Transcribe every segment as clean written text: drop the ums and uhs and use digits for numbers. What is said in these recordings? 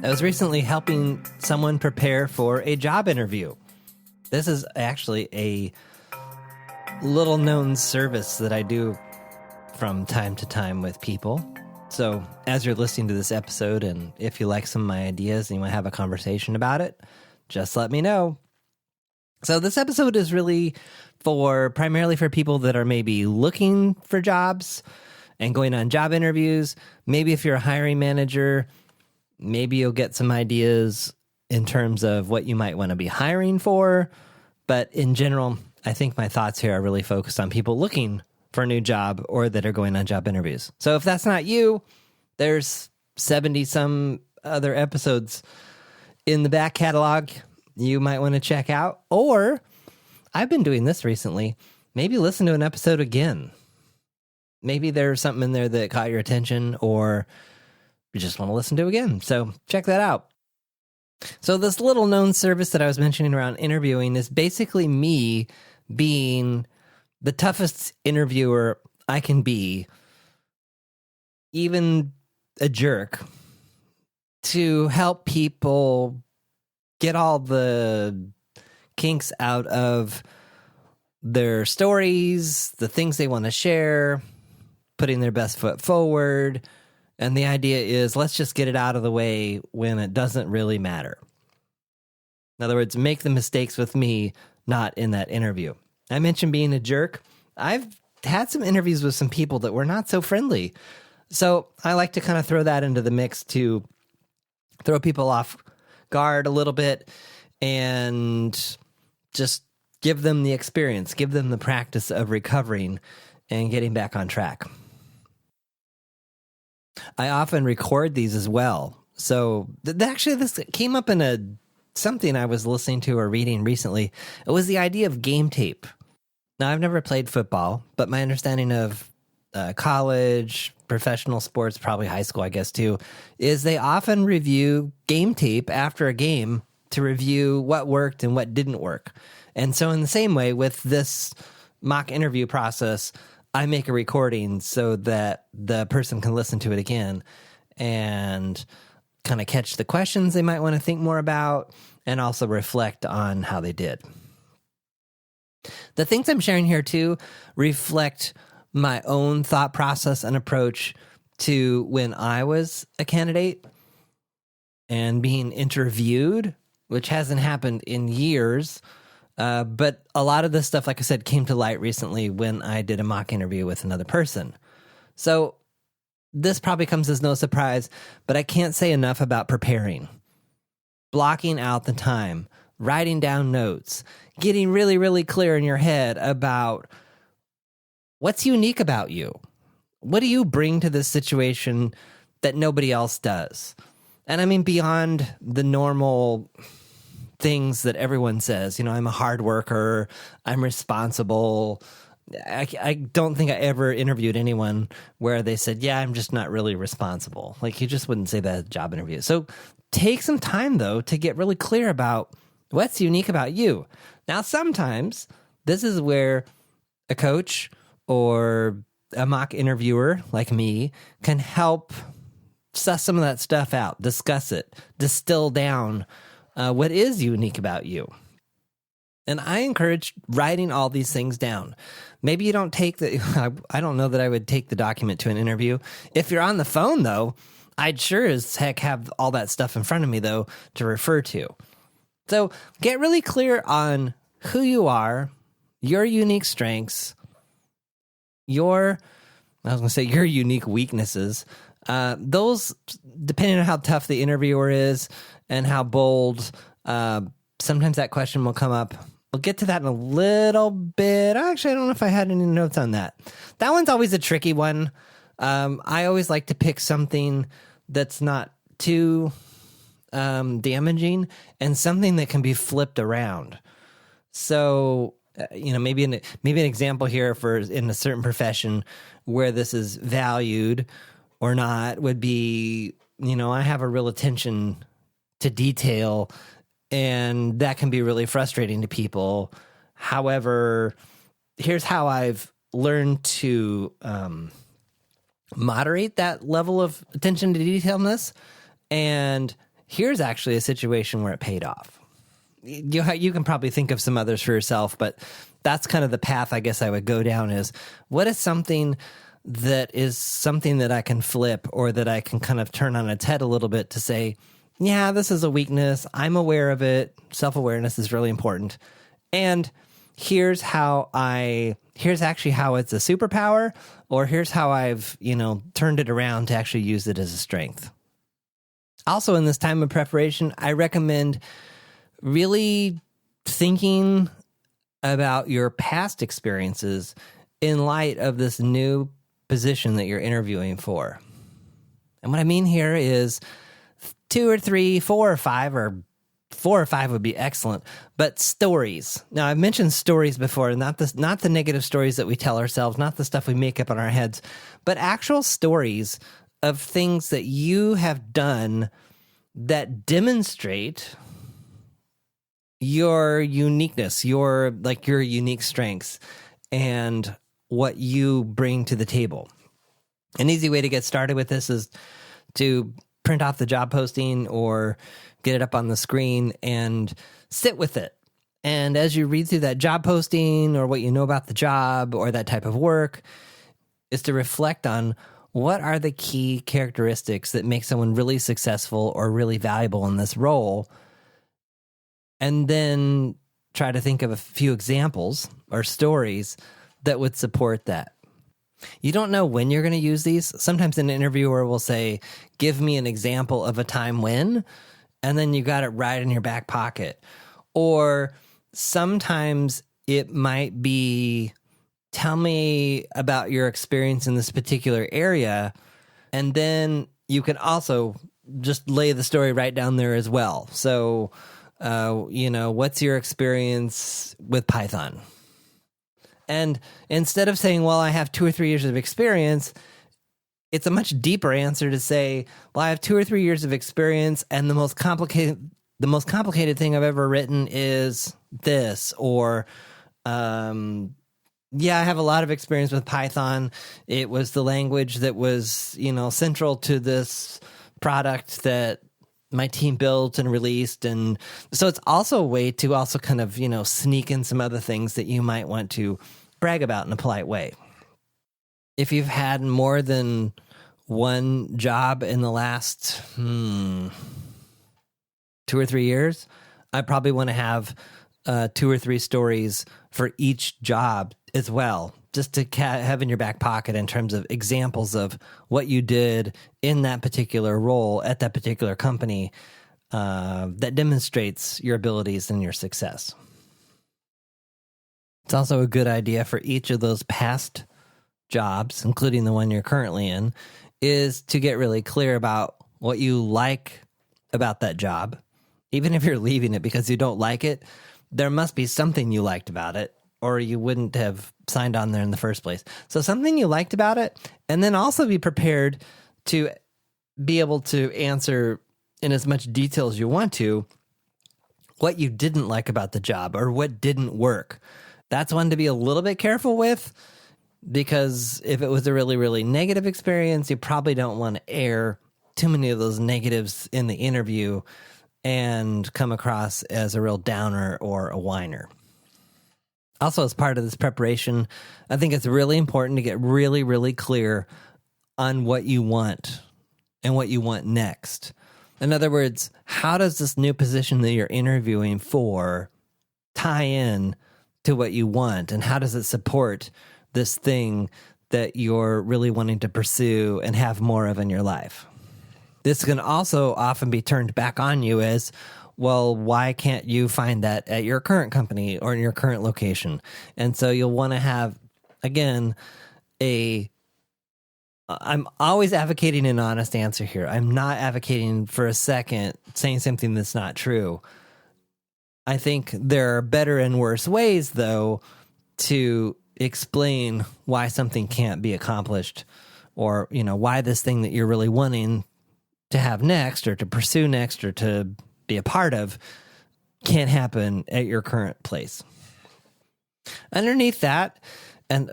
I was recently helping someone prepare for a job interview. This is actually a little known service that I do from time to time with people. So as you're listening to this episode, and if you like some of my ideas and you want to have a conversation about it, just let me know. So this episode is really primarily for people that are maybe looking for jobs and going on job interviews. Maybe if you're a hiring manager, maybe you'll get some ideas in terms of what you might want to be hiring for. But in general, I think my thoughts here are really focused on people looking for a new job or that are going on job interviews. So if that's not you, there's 70 some other episodes in the back catalog you might want to check out. Or I've been doing this recently. Maybe listen to an episode again. Maybe there's something in there that caught your attention, or you just want to listen to again. So check that out. So this little known service that I was mentioning around interviewing is basically me being the toughest interviewer I can be, even a jerk, to help people get all the kinks out of their stories, the things they want to share, putting their best foot forward. And the idea is, let's just get it out of the way when it doesn't really matter. In other words, make the mistakes with me, not in that interview. I mentioned being a jerk. I've had some interviews with some people that were not so friendly. So I like to kind of throw that into the mix to throw people off guard a little bit and just give them the experience, give them the practice of recovering and getting back on track. I often record these as well. So actually, this came up in something I was listening to or reading recently. It was the idea of game tape. Now, I've never played football, but my understanding of college, professional sports, probably high school, I guess, too, is they often review game tape after a game to review what worked and what didn't work. And so in the same way with this mock interview process, I make a recording so that the person can listen to it again and kind of catch the questions they might want to think more about and also reflect on how they did. The things I'm sharing here too reflect my own thought process and approach to when I was a candidate and being interviewed, which hasn't happened in years. But a lot of this stuff, like I said, came to light recently when I did a mock interview with another person. So this probably comes as no surprise, but I can't say enough about preparing, blocking out the time, writing down notes, getting really, really clear in your head about what's unique about you. What do you bring to this situation that nobody else does? And I mean, beyond the normal things that everyone says, I'm a hard worker, I'm responsible. I don't think I ever interviewed anyone where they said, yeah, I'm just not really responsible. Like, you just wouldn't say that at a job interview. So take some time, though, to get really clear about what's unique about you. Now, sometimes this is where a coach or a mock interviewer like me can help suss some of that stuff out, discuss it, distill down what is unique about you. And I encourage writing all these things down. Maybe you don't take I don't know that I would take the document to an interview. If you're on the phone, though, I'd sure as heck have all that stuff in front of me, though, to refer to. So get really clear on who you are, your unique strengths, your unique weaknesses. Those, depending on how tough the interviewer is and how bold, sometimes that question will come up. We'll get to that in a little bit. Actually, I don't know if I had any notes on that. That one's always a tricky one. I always like to pick something that's not too damaging and something that can be flipped around. So, maybe an example here for in a certain profession where this is valued or not would be, I have a real attention to detail, and that can be really frustrating to people. However, here's how I've learned to moderate that level of attention to detailness and here's actually a situation where it paid off. You can probably think of some others for yourself, but that's kind of the path I guess I would go down is, what is something that I can flip or that I can kind of turn on its head a little bit to say, yeah, this is a weakness. I'm aware of it. Self-awareness is really important. And here's actually how it's a superpower, or here's how I've, turned it around to actually use it as a strength. Also, in this time of preparation, I recommend really thinking about your past experiences in light of this new position that you're interviewing for. And what I mean here is 2 or 3, 4 or 5, or 4 or 5 would be excellent, but stories. Now, I've mentioned stories before, not the negative stories that we tell ourselves, not the stuff we make up in our heads, but actual stories of things that you have done that demonstrate your uniqueness, your unique strengths, and what you bring to the table. An easy way to get started with this is to print off the job posting or get it up on the screen and sit with it. And as you read through that job posting or what you know about the job or that type of work, is to reflect on what are the key characteristics that make someone really successful or really valuable in this role. And then try to think of a few examples or stories that would support that. You don't know when you're going to use these. Sometimes an interviewer will say, give me an example of a time when, and then you got it right in your back pocket. Or sometimes it might be, tell me about your experience in this particular area. And then you can also just lay the story right down there as well. So, what's your experience with Python? And instead of saying, well, I have 2 or 3 years of experience, it's a much deeper answer to say, well, I have 2 or 3 years of experience, and the most complicated thing I've ever written is this, or, I have a lot of experience with Python. It was the language that was, central to this product that my team built and released. And so it's also a way to also kind of, sneak in some other things that you might want to brag about in a polite way. If you've had more than one job in the last 2 or 3 years, I probably want to have 2 or 3 stories for each job as well, just to have in your back pocket in terms of examples of what you did in that particular role at that particular company that demonstrates your abilities and your success. It's also a good idea for each of those past jobs, including the one you're currently in, is to get really clear about what you like about that job. Even if you're leaving it because you don't like it, there must be something you liked about it, or you wouldn't have signed on there in the first place. So something you liked about it, and then also be prepared to be able to answer in as much detail as you want to what you didn't like about the job or what didn't work. That's one to be a little bit careful with, because if it was a really, really negative experience, you probably don't want to air too many of those negatives in the interview and come across as a real downer or a whiner. Also, as part of this preparation, I think it's really important to get really, really clear on what you want and what you want next. In other words, how does this new position that you're interviewing for tie in to what you want, and how does it support this thing that you're really wanting to pursue and have more of in your life? This can also often be turned back on you as, well, why can't you find that at your current company or in your current location? And so you'll want to have, again, I'm always advocating an honest answer here. I'm not advocating for a second saying something that's not true. I think there are better and worse ways, though, to explain why something can't be accomplished, or, why this thing that you're really wanting to have next or to pursue next or to be a part of can't happen at your current place. Underneath that, and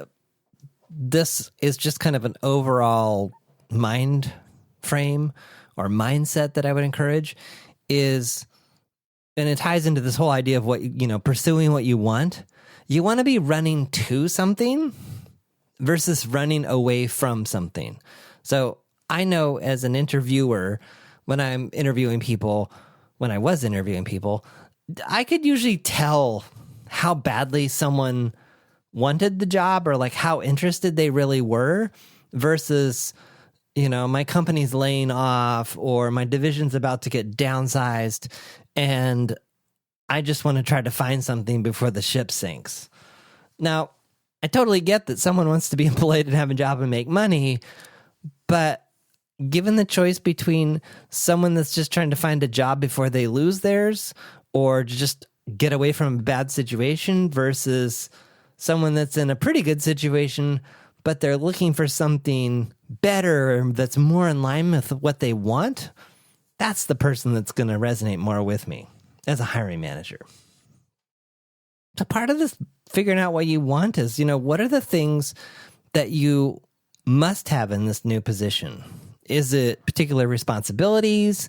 this is just kind of an overall mind frame or mindset that I would encourage is, and it ties into this whole idea of what, pursuing what you want. You want to be running to something versus running away from something. So I know as an interviewer, when I was interviewing people, I could usually tell how badly someone wanted the job or like how interested they really were versus, my company's laying off or my division's about to get downsized and I just want to try to find something before the ship sinks. Now, I totally get that someone wants to be employed and have a job and make money, but given the choice between someone that's just trying to find a job before they lose theirs or just get away from a bad situation versus someone that's in a pretty good situation, but they're looking for something better that's more in line with what they want, that's the person that's going to resonate more with me as a hiring manager. So part of this figuring out what you want is, what are the things that you must have in this new position? Is it particular responsibilities?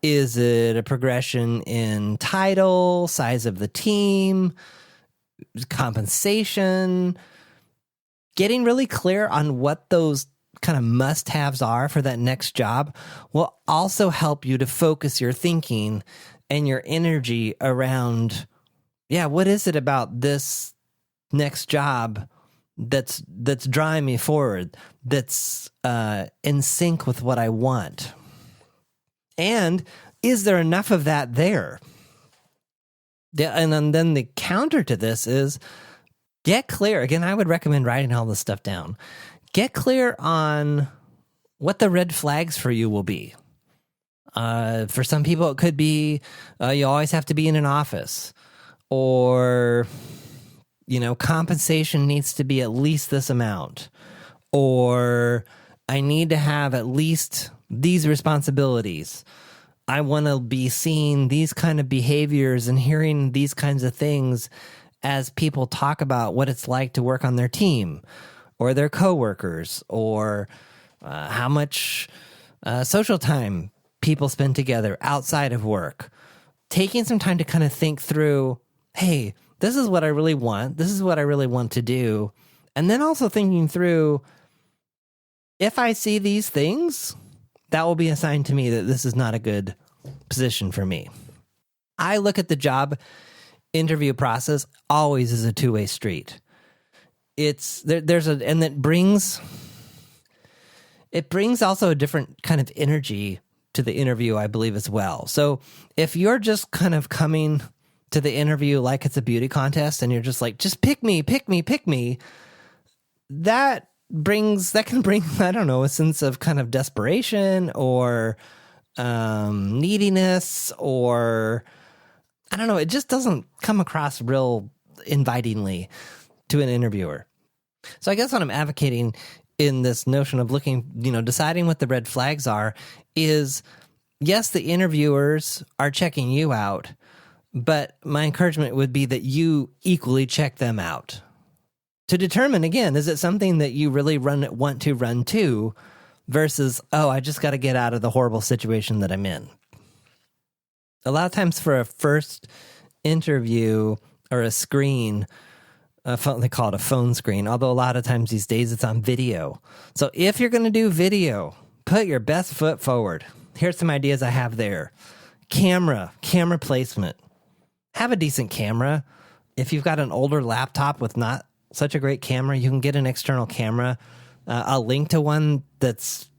Is it a progression in title, size of the team, compensation? Getting really clear on what those kind of must-haves are for that next job will also help you to focus your thinking and your energy around, what is it about this next job that's drawing me forward, that's in sync with what I want? And is there enough of that there? And then the counter to this is get clear. Again, I would recommend writing all this stuff down. Get clear on what the red flags for you will be. For some people, it could be you always have to be in an office, or compensation needs to be at least this amount, or I need to have at least these responsibilities. I want to be seeing these kind of behaviors and hearing these kinds of things as people talk about what it's like to work on their team or their coworkers, or how much social time people spend together outside of work. Taking some time to kind of think through, hey, this is what I really want. This is what I really want to do. And then also thinking through, if I see these things, that will be a sign to me that this is not a good position for me. I look at the job interview process always as a two-way street. And it brings also a different kind of energy to the interview, I believe, as well. So if you're just kind of coming to the interview like it's a beauty contest and you're just like, just pick me, that can bring, I don't know, a sense of kind of desperation or neediness, or I don't know, it just doesn't come across real invitingly to an interviewer. So I guess what I'm advocating in this notion of looking, deciding what the red flags are is, yes, the interviewers are checking you out, but my encouragement would be that you equally check them out to determine, again, is it something that you really want to run to versus, oh, I just got to get out of the horrible situation that I'm in. A lot of times for a first interview or a screen, they call it a phone screen, although a lot of times these days it's on video. So if you're going to do video, put your best foot forward. Here's some ideas I have there. Camera placement. Have a decent camera. If you've got an older laptop with not such a great camera, you can get an external camera. I'll link to one it's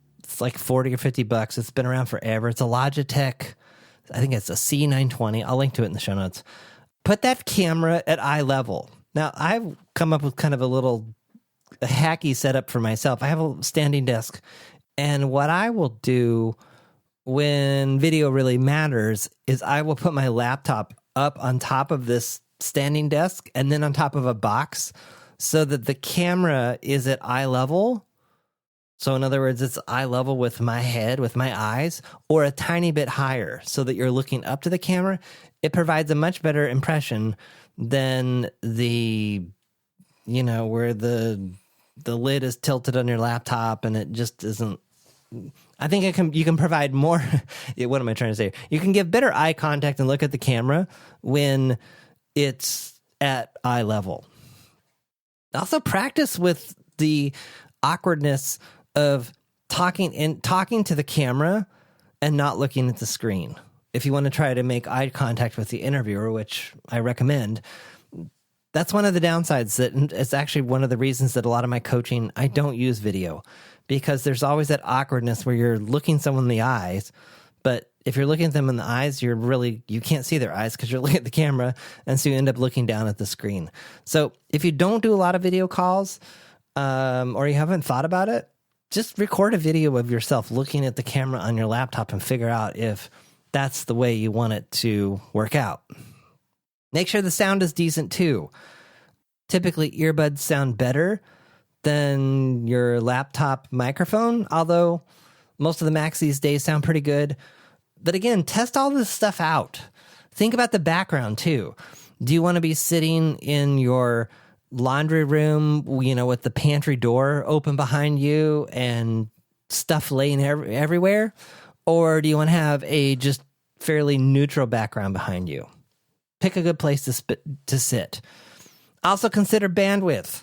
like $40 or $50. It's been around forever. It's a Logitech. I think it's a C920. I'll link to it in the show notes. Put that camera at eye level. Now, I've come up with kind of a little hacky setup for myself. I have a standing desk, and what I will do when video really matters is I will put my laptop up on top of this standing desk and then on top of a box so that the camera is at eye level. So in other words, it's eye level with my head, with my eyes, or a tiny bit higher so that you're looking up to the camera. It provides a much better impression than where the lid is tilted on your laptop and it just isn't I think you can provide more. What am I trying to say? You can give better eye contact and look at the camera when it's at eye level. Also, practice with the awkwardness of talking to the camera and not looking at the screen. If you want to try to make eye contact with the interviewer, which I recommend, that's one of the downsides. That it's actually one of the reasons that a lot of my coaching, I don't use video, because there's always that awkwardness where you're looking someone in the eyes, but if you're looking at them in the eyes, you can't see their eyes because you're looking at the camera, and so you end up looking down at the screen. So if you don't do a lot of video calls, or you haven't thought about it, just record a video of yourself looking at the camera on your laptop and figure out if that's the way you want it to work out. Make sure the sound is decent too. Typically, earbuds sound better than your laptop microphone, although most of the Macs these days sound pretty good. But again, test all this stuff out. Think about the background too. Do you want to be sitting in your laundry room, with the pantry door open behind you and stuff laying everywhere? Or do you want to have a just fairly neutral background behind you? Pick a good place to sit. Also consider bandwidth.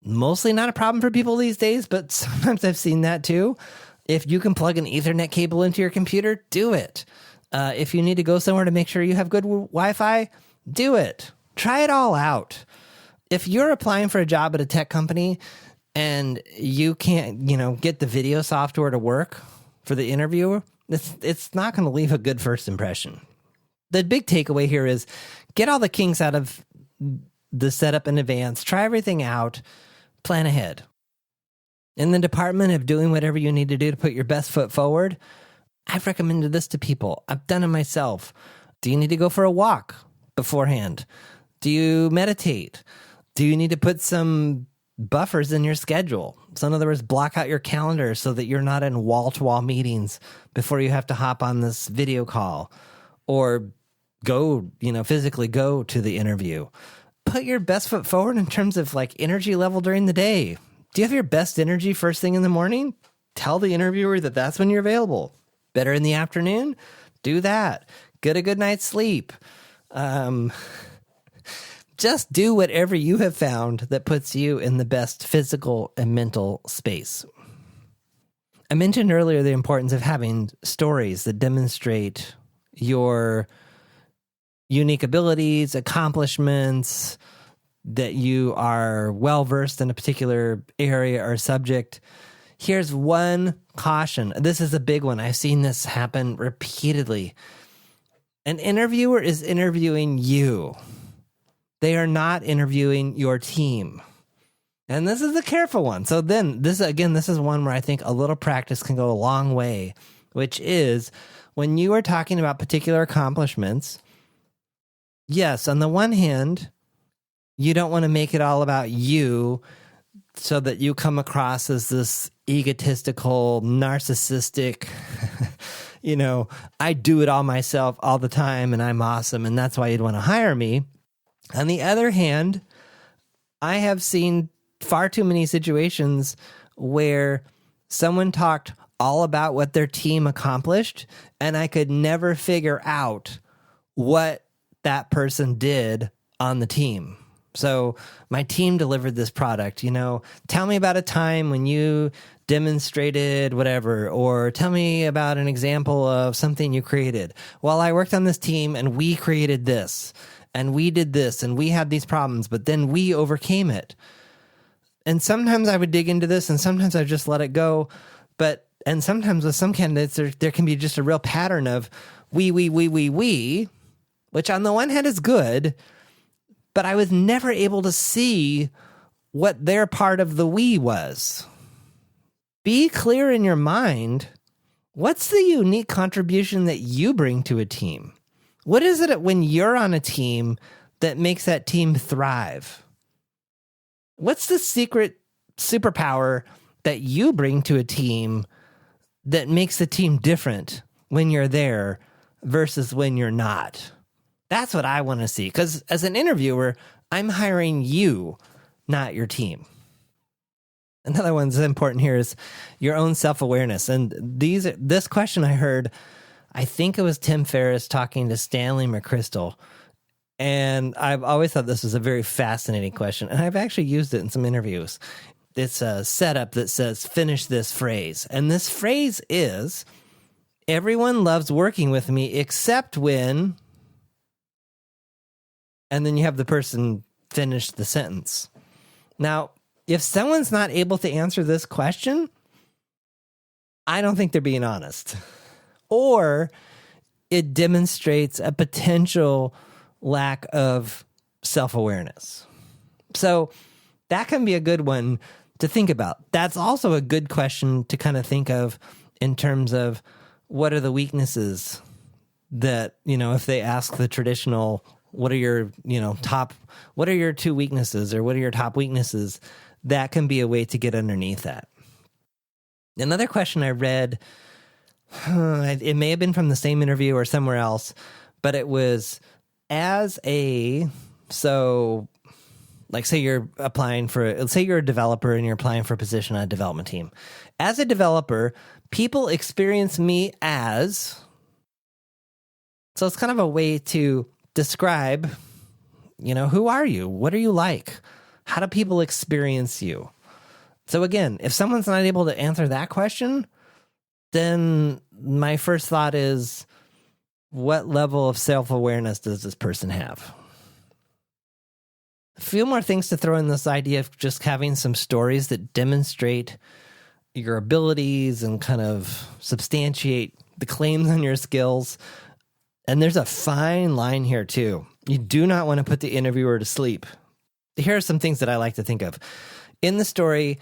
Mostly not a problem for people these days, but sometimes I've seen that too. If you can plug an Ethernet cable into your computer, do it. If you need to go somewhere to make sure you have good Wi-Fi, do it. Try it all out. If you're applying for a job at a tech company and you can't, get the video software to work for the interviewer, it's not going to leave a good first impression. The big takeaway here is get all the kinks out of the setup in advance. Try everything out. Plan ahead. In the department of doing whatever you need to do to put your best foot forward, I've recommended this to people. I've done it myself. Do you need to go for a walk beforehand? Do you meditate? Do you need to put some buffers in your schedule? So in other words, block out your calendar so that you're not in wall-to-wall meetings before you have to hop on this video call, or go, physically go to the interview. Put your best foot forward in terms of energy level during the day. Do you have your best energy first thing in the morning? Tell the interviewer that that's when you're available. Better in the afternoon? Do that. Get a good night's sleep. Just do whatever you have found that puts you in the best physical and mental space. I mentioned earlier the importance of having stories that demonstrate your unique abilities, accomplishments, that you are well-versed in a particular area or subject. Here's one caution. This is a big one. I've seen this happen repeatedly. An interviewer is interviewing you. They are not interviewing your team. And this is a careful one. So then, this is one where I think a little practice can go a long way, which is when you are talking about particular accomplishments, yes, on the one hand, you don't want to make it all about you so that you come across as this egotistical, narcissistic, I do it all myself all the time and I'm awesome and that's why you'd want to hire me. On the other hand, I have seen far too many situations where someone talked all about what their team accomplished and I could never figure out what that person did on the team. So my team delivered this product, tell me about a time when you demonstrated whatever, or tell me about an example of something you created. Well, I worked on this team and we created this and we did this and we had these problems, but then we overcame it. And sometimes I would dig into this and sometimes I just let it go. And sometimes with some candidates, there can be just a real pattern of we, which on the one hand is good, but I was never able to see what their part of the we was. Be clear in your mind, what's the unique contribution that you bring to a team? What is it when you're on a team that makes that team thrive? What's the secret superpower that you bring to a team that makes the team different when you're there versus when you're not? That's what I want to see. Because as an interviewer, I'm hiring you, not your team. Another one that's important here is your own self-awareness. And this question I heard, I think it was Tim Ferriss talking to Stanley McChrystal. And I've always thought this was a very fascinating question. And I've actually used it in some interviews. It's a setup that says, finish this phrase. And this phrase is, everyone loves working with me except when, and then you have the person finish the sentence. Now, if someone's not able to answer this question, I don't think they're being honest. Or it demonstrates a potential lack of self-awareness. So that can be a good one to think about. That's also a good question to kind of think of in terms of what are the weaknesses that, if they ask the traditional, what are your, what are your 2 weaknesses or what are your top weaknesses? That can be a way to get underneath that. Another question I read, it may have been from the same interview or somewhere else, but it was say you're say you're a developer and you're applying for a position on a development team. As a developer, people experience me as, so it's kind of a way to describe, who are you? What are you like? How do people experience you? So again, if someone's not able to answer that question, then my first thought is, what level of self-awareness does this person have? A few more things to throw in this idea of just having some stories that demonstrate your abilities and kind of substantiate the claims on your skills. And there's a fine line here too. You do not want to put the interviewer to sleep. Here are some things that I like to think of. In the story,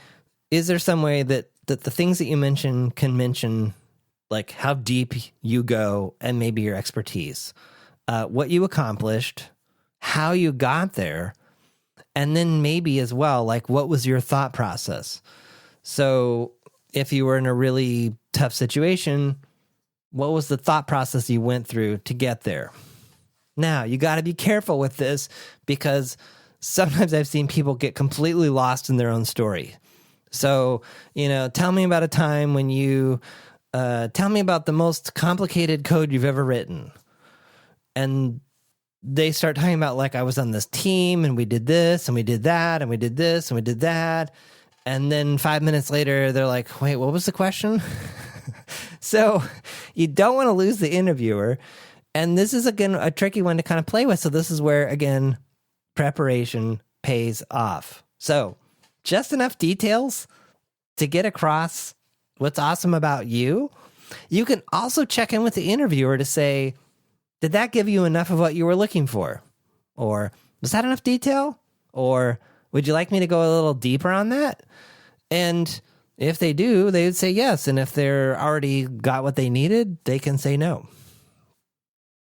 is there some way that the things that you mention can mention like how deep you go and maybe your expertise, what you accomplished, how you got there, and then maybe as well, like what was your thought process? So if you were in a really tough situation, what was the thought process you went through to get there? Now, you got to be careful with this because sometimes I've seen people get completely lost in their own story. So, tell me about a time when tell me about the most complicated code you've ever written. And they start talking about like, I was on this team and we did this and we did that and we did this and we did that. And then 5 minutes later, they're like, wait, what was the question? So you don't want to lose the interviewer. And this is, again, a tricky one to kind of play with. So this is where, again, preparation pays off. So just enough details to get across what's awesome about you. You can also check in with the interviewer to say, did that give you enough of what you were looking for? Or was that enough detail? Or would you like me to go a little deeper on that? And if they do, they would say yes. And if they're already got what they needed, they can say no.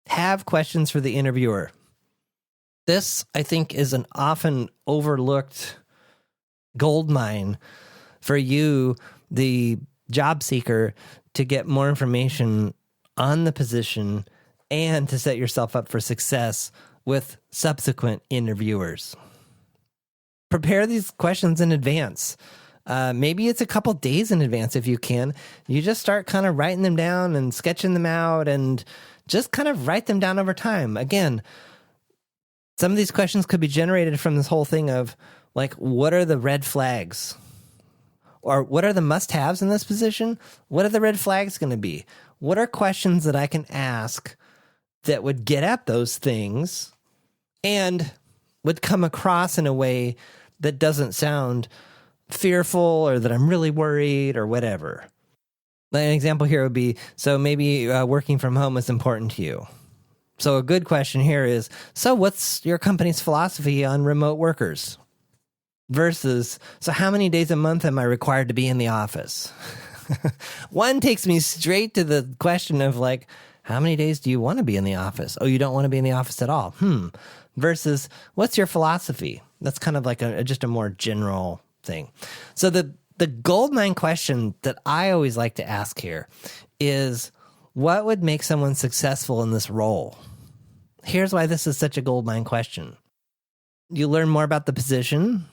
Have questions for the interviewer. This, I think, is an often overlooked gold mine for you, the job seeker, to get more information on the position and to set yourself up for success with subsequent interviewers. Prepare these questions in advance. Maybe it's a couple days in advance if you can. You just start kind of writing them down and sketching them out and just kind of write them down over time. Again, some of these questions could be generated from this whole thing of like, what are the red flags? Or what are the must-haves in this position? What are the red flags going to be? What are questions that I can ask that would get at those things and would come across in a way that doesn't sound fearful or that I'm really worried or whatever? An example here would be, so maybe working from home is important to you. So a good question here is, so what's your company's philosophy on remote workers? Versus, so how many days a month am I required to be in the office? One takes me straight to the question of like, how many days do you want to be in the office? Oh, you don't want to be in the office at all. Versus, what's your philosophy? That's kind of like just a more general thing. So the goldmine question that I always like to ask here is, what would make someone successful in this role? Here's why this is such a goldmine question. You learn more about the position.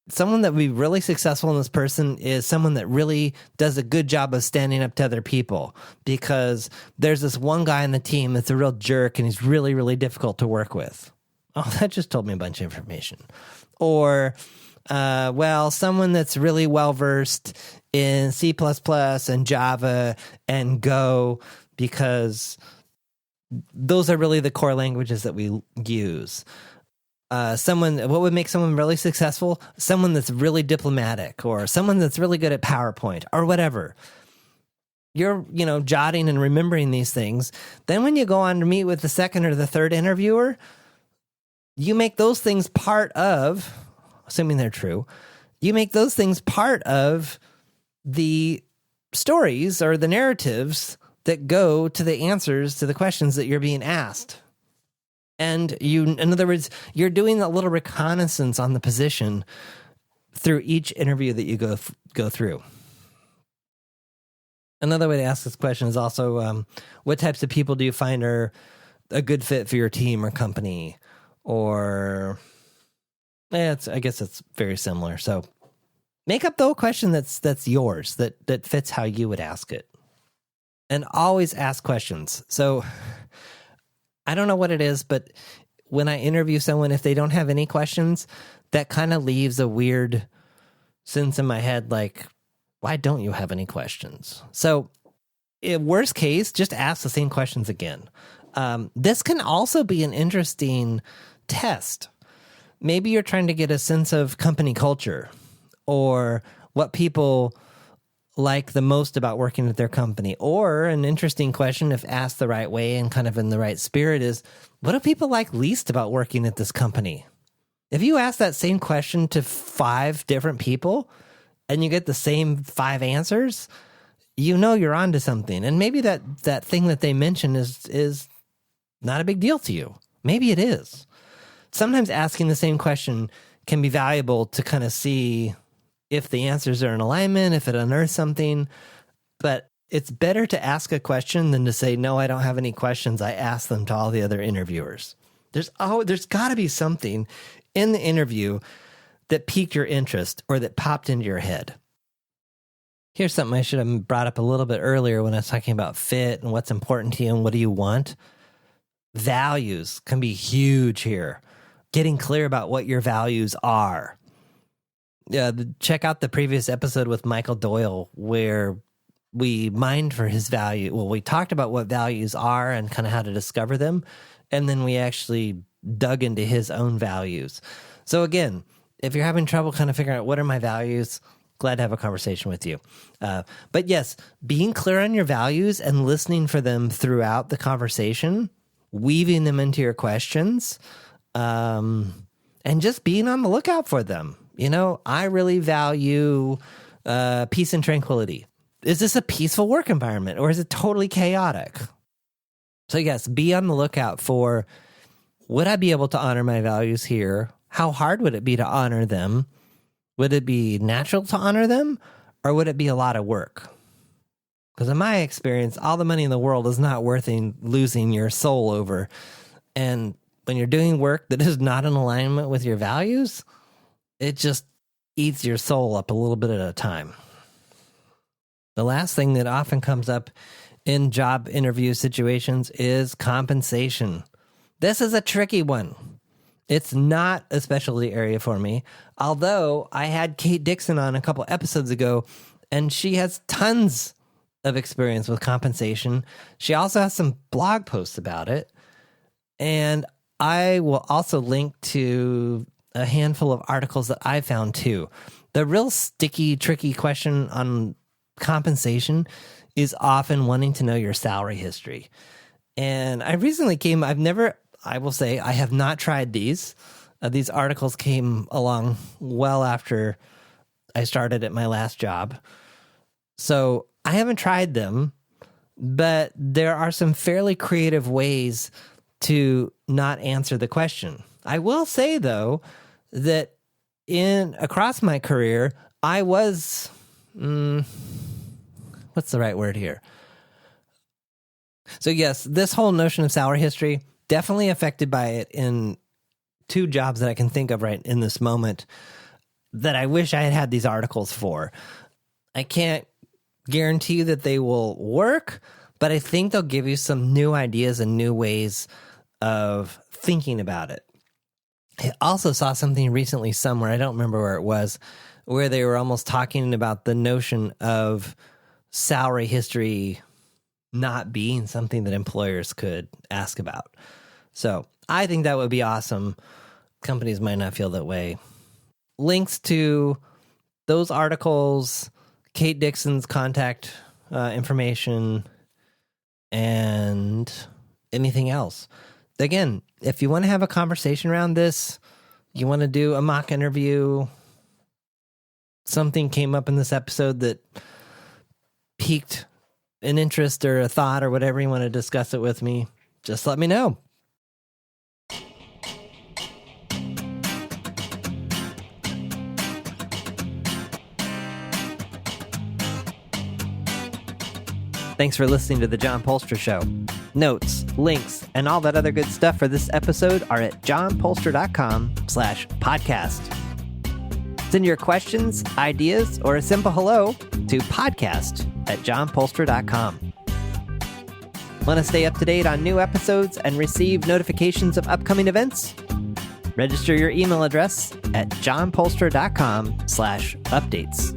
someone that would be really successful in this person is someone that really does a good job of standing up to other people, because there's this one guy on the team that's a real jerk and he's really, really difficult to work with. Oh, that just told me a bunch of information. Or, someone that's really well-versed in C++ and Java and Go, because those are really the core languages that we use. What would make someone really successful? Someone that's really diplomatic, or someone that's really good at PowerPoint, or whatever. You're, jotting and remembering these things. Then when you go on to meet with the second or the third interviewer, you make those things part of, assuming they're true, you make those things part of the stories or the narratives that go to the answers to the questions that you're being asked. And in other words, you're doing a little reconnaissance on the position through each interview that you go through. Another way to ask this question is also, what types of people do you find are a good fit for your team or company? Or, I guess it's very similar. So make up the question that's yours, that fits how you would ask it. And always ask questions. So I don't know what it is, but when I interview someone, if they don't have any questions, that kind of leaves a weird sense in my head, like, why don't you have any questions? So in worst case, just ask the same questions again. This can also be an interesting test. Maybe you're trying to get a sense of company culture, or what people like the most about working at their company. Or an interesting question, if asked the right way and kind of in the right spirit, is, what do people like least about working at this company? If you ask that same question to 5 different people and you get the same 5 answers, you're onto something. And maybe that thing that they mention is not a big deal to you. Maybe it is. Sometimes asking the same question can be valuable to kind of see if the answers are in alignment, if it unearths something. But it's better to ask a question than to say, no, I don't have any questions. I asked them to all the other interviewers. There's got to be something in the interview that piqued your interest or that popped into your head. Here's something I should have brought up a little bit earlier when I was talking about fit and what's important to you and what do you want. Values can be huge here. Getting clear about what your values are. Check out the previous episode with Michael Doyle, where we mined for his value. Well, we talked about what values are and kind of how to discover them. And then we actually dug into his own values. So again, if you're having trouble kind of figuring out what are my values, glad to have a conversation with you. But yes, being clear on your values and listening for them throughout the conversation, weaving them into your questions, and just being on the lookout for them. I really value peace and tranquility. Is this a peaceful work environment, or is it totally chaotic? So yes, be on the lookout for, would I be able to honor my values here? How hard would it be to honor them? Would it be natural to honor them, or would it be a lot of work? Because in my experience, all the money in the world is not worth losing your soul over. And when you're doing work that is not in alignment with your values, it just eats your soul up a little bit at a time. The last thing that often comes up in job interview situations is compensation. This is a tricky one. It's not a specialty area for me, although I had Kate Dixon on a couple episodes ago, and she has tons of experience with compensation. She also has some blog posts about it, and I will also link to a handful of articles that I found too. The real sticky, tricky question on compensation is often wanting to know your salary history. And I recently I will say I have not tried these. These articles came along well after I started at my last job. So I haven't tried them, but there are some fairly creative ways to not answer the question. I will say, though, that across my career, I was, what's the right word here? So yes, this whole notion of salary history, definitely affected by it in 2 jobs that I can think of right in this moment. that I wish I had had these articles for. I can't guarantee you that they will work, but I think they'll give you some new ideas and new ways of thinking about it. I also saw something recently somewhere, I don't remember where it was, where they were almost talking about the notion of salary history not being something that employers could ask about. So I think that would be awesome. Companies might not feel that way. Links to those articles, Kate Dixon's contact information, and anything else. Again, if you want to have a conversation around this, you want to do a mock interview, something came up in this episode that piqued an interest or a thought or whatever, you want to discuss it with me, just let me know. Thanks for listening to The John Polster Show. Notes, links, and all that other good stuff for this episode are at johnpolster.com/podcast. Send your questions, ideas, or a simple hello to podcast@johnpolster.com. Want to stay up to date on new episodes and receive notifications of upcoming events? Register your email address at johnpolster.com/updates.